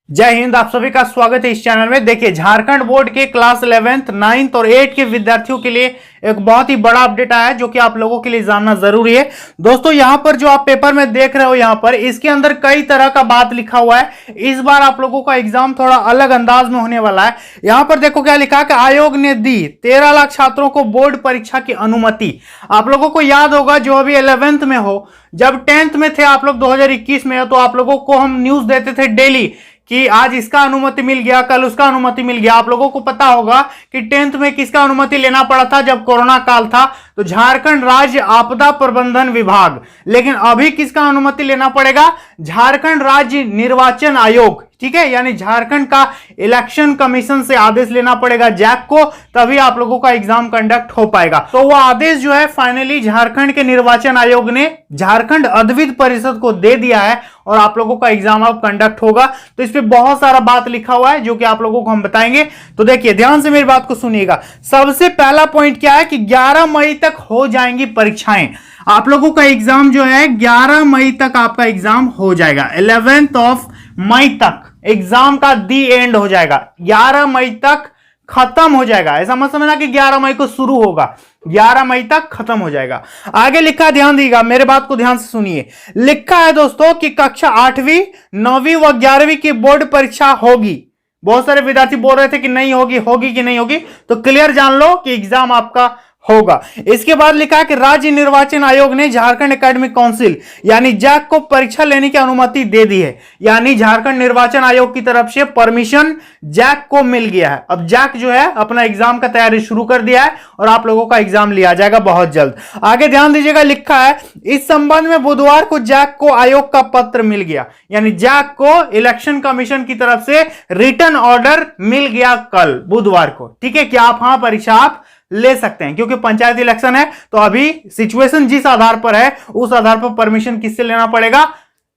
जय हिंद। आप सभी का स्वागत है इस चैनल में। देखिए, झारखंड बोर्ड के क्लास 11th, 9th और 8th के विद्यार्थियों के लिए एक बहुत ही बड़ा अपडेट आया है जो कि आप लोगों के लिए जानना जरूरी है। दोस्तों, यहां पर जो आप पेपर में देख रहे हो, यहां पर इसके अंदर कई तरह का बात लिखा हुआ है। इस बार आप लोगों का एग्जाम थोड़ा अलग अंदाज में होने वाला है। यहां पर देखो क्या लिखा है कि आयोग ने दी 13 लाख छात्रों को बोर्ड परीक्षा की अनुमति। आप लोगों को याद होगा, जो अभी 11th में हो, जब 10th में थे आप लोग 2021 में, तो आप लोगों को हम न्यूज देते थे डेली कि आज इसका अनुमति मिल गया, कल उसका अनुमति मिल गया। आप लोगों को पता होगा कि 10th में किसका अनुमति लेना पड़ा था जब कोरोना काल था, तो झारखंड राज्य आपदा प्रबंधन विभाग। लेकिन अभी किसका अनुमति लेना पड़ेगा? झारखंड राज्य निर्वाचन आयोग, ठीक है, यानी झारखंड का इलेक्शन कमीशन से आदेश लेना पड़ेगा जैक को, तभी आप लोगों का एग्जाम कंडक्ट हो पाएगा। तो वो आदेश जो है फाइनली झारखंड के निर्वाचन आयोग ने झारखंड अद्वित परिषद को दे दिया है और आप लोगों का एग्जाम अब कंडक्ट होगा। तो इस पे बहुत सारा बात लिखा हुआ है जो कि आप लोगों को हम बताएंगे। तो देखिए, ध्यान से मेरी बात को सुनिएगा। सबसे पहला पॉइंट क्या है कि 11 मई तक हो जाएंगी परीक्षाएं। आप लोगों का एग्जाम जो है 11 मई तक आपका एग्जाम हो जाएगा। 11th ऑफ मई तक एग्जाम का दी एंड हो जाएगा। 11 मई तक खत्म हो जाएगा। ऐसा मत समझना कि 11 मई को शुरू होगा, 11 मई तक खत्म हो जाएगा। आगे लिखा, ध्यान दीजिएगा, मेरे बात को ध्यान से सुनिए। लिखा है दोस्तों कि कक्षा 8वीं, 9वीं व 11वीं की बोर्ड परीक्षा होगी। बहुत सारे विद्यार्थी बोल रहे थे कि नहीं होगी, होगी कि नहीं होगी, तो क्लियर जान लो कि एग्जाम आपका होगा। इसके बाद लिखा है कि राज्य निर्वाचन आयोग ने झारखंड एकेडमिक काउंसिल यानी जैक को परीक्षा लेने की अनुमति दे दी है। यानी झारखंड निर्वाचन आयोग की तरफ से परमिशन जैक को मिल गया है। अब जैक जो है अपना एग्जाम का तैयारी शुरू कर दिया है और आप लोगों का एग्जाम लिया जाएगा बहुत जल्द। आगे ध्यान दीजिएगा, लिखा है इस संबंध में बुधवार को जैक को आयोग का पत्र मिल गया। यानी जैक को इलेक्शन कमीशन की तरफ से रिटर्न ऑर्डर मिल गया कल बुधवार को, ठीक है, कि आप हाँ परीक्षा आप ले सकते हैं। क्योंकि पंचायत इलेक्शन है तो अभी सिचुएशन जिस आधार पर है उस आधार पर परमिशन किससे लेना पड़ेगा?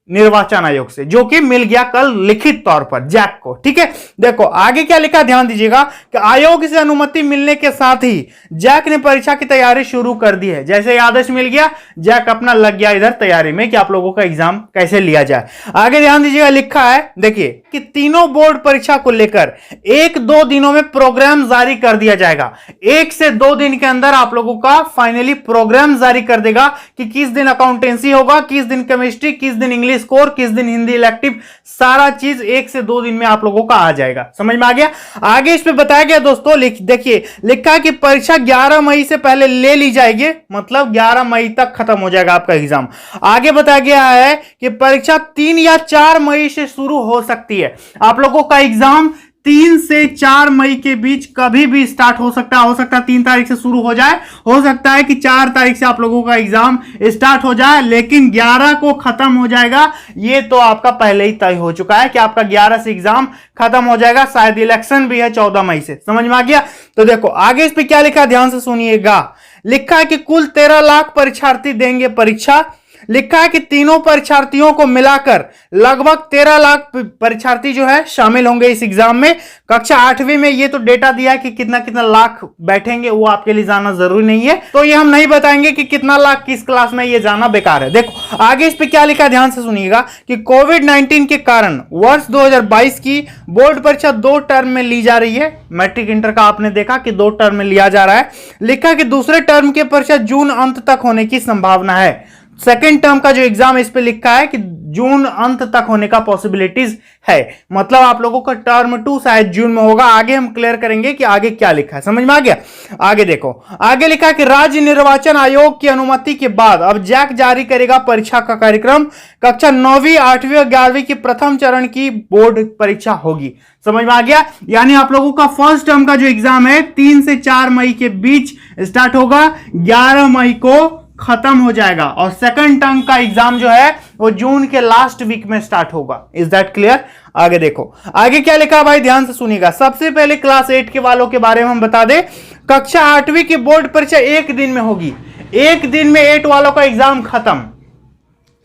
निर्वाचन आयोग से, जो कि मिल गया कल लिखित तौर पर जैक को, ठीक है। देखो आगे क्या लिखा, ध्यान दीजिएगा कि आयोग से अनुमति मिलने के साथ ही जैक ने परीक्षा की तैयारी शुरू कर दी है। जैसे ही आदेश मिल गया, जैक अपना लग गया इधर तैयारी में कि आप लोगों का एग्जाम कैसे लिया जाए। आगे ध्यान दीजिएगा, लिखा है देखिए कि तीनों बोर्ड परीक्षा को लेकर 1-2 दिनों में प्रोग्राम जारी कर दिया जाएगा। 1 से 2 दिन के अंदर आप लोगों का फाइनली प्रोग्राम जारी कर देगा कि किस दिन अकाउंटेंसी होगा, किस दिन केमिस्ट्री, किस दिन इंग्लिश स्कोर, किस दिन हिंदी इलेक्टिव, सारा चीज 1 से 2 दिन में आप लोगों का आ जाएगा। समझ में आ गया? आगे इस पे बताया गया दोस्तों, देखिए लिखा है कि परीक्षा 11 मई से पहले ले ली जाएगी, मतलब 11 मई तक खत्म हो जाएगा आपका एग्जाम। आगे बताया गया है कि परीक्षा 3 या 4 मई से शुरू हो सकती है। आप लोगों का एग्जाम 3 से 4 मई के बीच कभी भी स्टार्ट हो सकता है 3 तारीख से शुरू हो जाए, हो सकता है कि 4 तारीख से आप लोगों का एग्जाम स्टार्ट हो जाए, लेकिन 11 को खत्म हो जाएगा। ये तो आपका पहले ही तय हो चुका है कि आपका 11 से एग्जाम खत्म हो जाएगा। शायद इलेक्शन भी है 14 मई से। समझ में आ गया? तो देखो आगे इस पे क्या लिखा है, ध्यान से सुनिएगा। लिखा है कि कुल 13 लाख परीक्षार्थी देंगे परीक्षा। लिखा है कि तीनों परीक्षार्थियों को मिलाकर लगभग 13 लाख परीक्षार्थी जो है शामिल होंगे इस एग्जाम में। कक्षा 8वीं में ये तो डेटा दिया है कि कितना कितना लाख बैठेंगे, वो आपके लिए जानना जरूरी नहीं है, तो ये हम नहीं बताएंगे कि कितना लाख किस क्लास में, ये जानना बेकार है। देखो आगे इस पे क्या लिखा, ध्यान से सुनिएगा कि कोविड-19 के कारण वर्ष 2022 की बोर्ड परीक्षा 2 टर्म में ली जा रही है। मैट्रिक इंटर का आपने देखा कि 2 टर्म में लिया जा रहा है। लिखा कि दूसरे टर्म की परीक्षा जून अंत तक होने की संभावना है। सेकेंड टर्म का जो एग्जाम इस पे लिखा है कि जून अंत तक होने का पॉसिबिलिटीज है, मतलब आप लोगों का टर्म 2 शायद जून में होगा। आगे हम क्लियर करेंगे कि आगे क्या लिखा है। समझ में आ गया? आगे देखो, आगे लिखा है कि राज्य निर्वाचन आयोग की अनुमति के बाद अब जैक जारी करेगा परीक्षा का कार्यक्रम। कक्षा 9वीं, 8वीं और 11वीं की प्रथम चरण की बोर्ड परीक्षा होगी। समझ में आ गया? यानी आप लोगों का फर्स्ट टर्म का जो एग्जाम है 3 से 4 मई के बीच स्टार्ट होगा, 11 मई को खत्म हो जाएगा, और सेकंड टर्म का एग्जाम जो है वो जून के लास्ट वीक में स्टार्ट होगा। Is that clear? आगे देखो आगे क्या लिखा भाई, ध्यान से सुनिएगा। सबसे पहले क्लास 8 के वालों के बारे में हम बता दें, कक्षा 8वीं की बोर्ड परीक्षा 1 दिन में होगी। 1 दिन में 8 वालों का एग्जाम खत्म।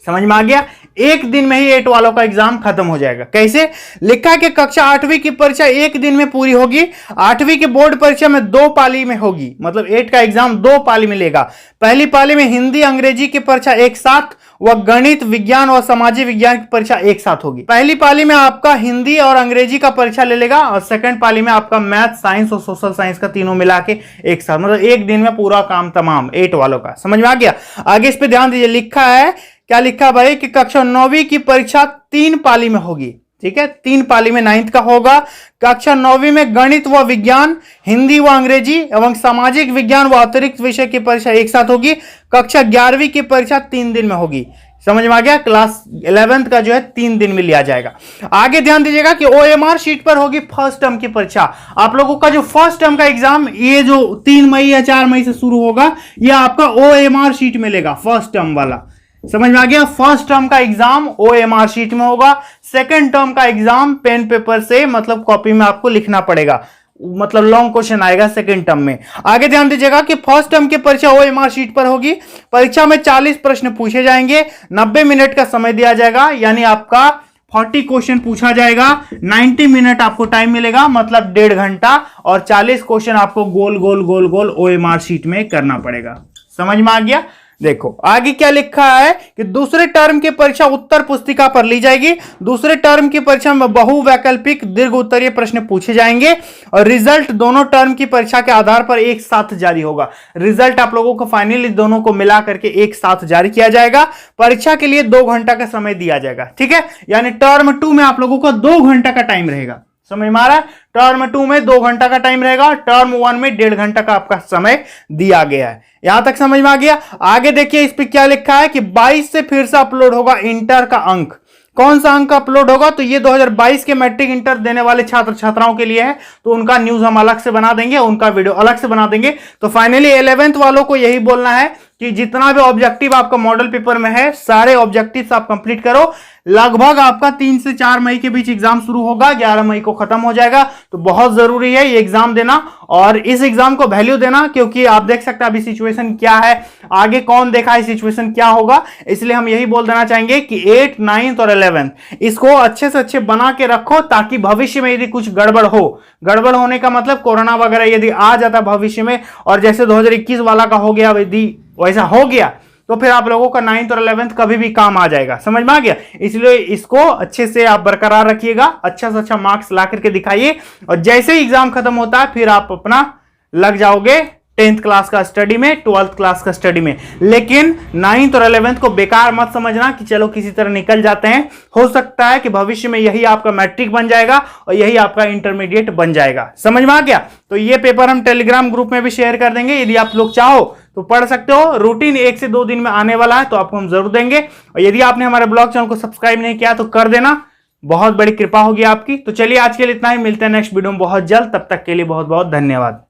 समझ में आ गया? 1 दिन में ही 8 वालों का एग्जाम खत्म हो जाएगा। कैसे? लिखा है कि कक्षा 8वीं की परीक्षा 1 दिन में पूरी होगी। 8वीं की बोर्ड परीक्षा में 2 पाली में होगी, मतलब 8 का एग्जाम 2 पाली में लेगा। पहली पाली में हिंदी अंग्रेजी की परीक्षा एक साथ, वह गणित, विज्ञान और सामाजिक विज्ञान की परीक्षा एक साथ होगी। पहली पाली में आपका हिंदी और अंग्रेजी का परीक्षा ले लेगा और सेकंड पाली में आपका मैथ, साइंस और सोशल साइंस का तीनों मिला के एक साथ, मतलब एक दिन में पूरा काम तमाम 8 वालों का। समझ में आ गया? आगे इस पे ध्यान दीजिए, लिखा है, क्या लिखा भाई, कि कक्षा 9वीं की परीक्षा 3 पाली में होगी। ठीक है, 3 पाली में 9th का होगा। कक्षा 9वीं में गणित व विज्ञान, हिंदी व अंग्रेजी एवं सामाजिक विज्ञान व अतिरिक्त विषय की परीक्षा एक साथ होगी। कक्षा 11वीं की परीक्षा 3 दिन में होगी। समझ में आ गया? क्लास 11th का जो है 3 दिन में लिया जाएगा। आगे ध्यान दीजिएगा कि OMR शीट पर होगी फर्स्ट टर्म की परीक्षा। आप लोगों का जो फर्स्ट टर्म का एग्जाम, ये जो 3 मई या 4 मई से शुरू होगा, यह आपका OMR शीट मिलेगा, फर्स्ट टर्म वाला। समझ में आ गया? फर्स्ट टर्म का एग्जाम OMR शीट में होगा। सेकंड टर्म का एग्जाम पेन पेपर से, मतलब कॉपी में आपको लिखना पड़ेगा, मतलब लॉन्ग क्वेश्चन आएगा सेकंड टर्म में। आगे ध्यान दीजिएगा कि फर्स्ट टर्म की परीक्षा OMR शीट पर होगी। परीक्षा में 40 प्रश्न पूछे जाएंगे, 90 मिनट का समय दिया जाएगा, यानी आपका 40 क्वेश्चन पूछा जाएगा, 90 मिनट आपको टाइम मिलेगा, मतलब 1.5 घंटा, और 40 क्वेश्चन आपको गोल गोल गोल गोल OMR शीट में करना पड़ेगा। समझ में आ गया? देखो आगे क्या लिखा है कि दूसरे टर्म की परीक्षा उत्तर पुस्तिका पर ली जाएगी। दूसरे टर्म की परीक्षा में बहुवैकल्पिक दीर्घ उत्तरीय प्रश्न पूछे जाएंगे और रिजल्ट दोनों टर्म की परीक्षा के आधार पर एक साथ जारी होगा। रिजल्ट आप लोगों को फाइनली दोनों को मिला करके एक साथ जारी किया जाएगा। परीक्षा के लिए 2 घंटा का समय दिया जाएगा। ठीक है, यानी टर्म 2 में आप लोगों को 2 घंटा का टाइम रहेगा। समझ में आ रहा है? टर्म 2 में 2 घंटा का टाइम रहेगा, टर्म 1 में 1.5 घंटा का आपका समय दिया गया है। यहां तक समझ में आ गया? आगे देखिए इस पे क्या लिखा है कि 22 से फिर से अपलोड होगा इंटर का अंक। कौन सा अंक अपलोड होगा? तो ये 2022 के मैट्रिक इंटर देने वाले छात्र छात्राओं के लिए है, तो उनका न्यूज हम अलग से बना देंगे, उनका वीडियो अलग से बना देंगे। तो फाइनली 11th वालों को यही बोलना है कि जितना भी ऑब्जेक्टिव आपका मॉडल पेपर में है, सारे ऑब्जेक्टिव्स आप कंप्लीट करो। लगभग आपका 3 से 4 मई के बीच एग्जाम शुरू होगा, 11 मई को खत्म हो जाएगा। तो बहुत जरूरी है ये एग्जाम देना और इस एग्जाम को वैल्यू देना, क्योंकि आप देख सकते हैं अभी सिचुएशन क्या है, आगे कौन देखा है सिचुएशन क्या होगा। इसलिए हम यही बोल देना चाहेंगे कि 8th, 9th और 11th इसको अच्छे से अच्छे बना के रखो, ताकि भविष्य में यदि कुछ गड़बड़ हो, गड़बड़ होने का मतलब कोरोना वगैरह यदि आ जाता भविष्य में, और जैसे 2021 वाला का हो गया, यदि वैसा हो गया, तो फिर आप लोगों का 9th और 11th कभी भी काम आ जाएगा। समझ में आ गया? इसलिए इसको अच्छे से आप बरकरार रखिएगा, अच्छा से अच्छा मार्क्स ला करके दिखाइए, और जैसे ही एग्जाम खत्म होता है फिर आप अपना लग जाओगे 10th क्लास का स्टडी में, 12th क्लास का स्टडी में। लेकिन 9th और 11th को बेकार मत समझना कि चलो किसी तरह निकल जाते हैं। हो सकता है कि भविष्य में यही आपका मैट्रिक बन जाएगा और यही आपका इंटरमीडिएट बन जाएगा। समझ में आ गया? तो ये पेपर हम टेलीग्राम ग्रुप में भी शेयर कर देंगे, यदि आप लोग चाहो तो पढ़ सकते हो। रूटीन 1 से 2 दिन में आने वाला है, तो आपको हम जरूर देंगे। और यदि आपने हमारे ब्लॉग चैनल को सब्सक्राइब नहीं किया तो कर देना, बहुत बड़ी कृपा होगी आपकी। तो चलिए आज के लिए इतना ही, मिलते हैं नेक्स्ट वीडियो में बहुत जल्द। तब तक के लिए बहुत बहुत धन्यवाद।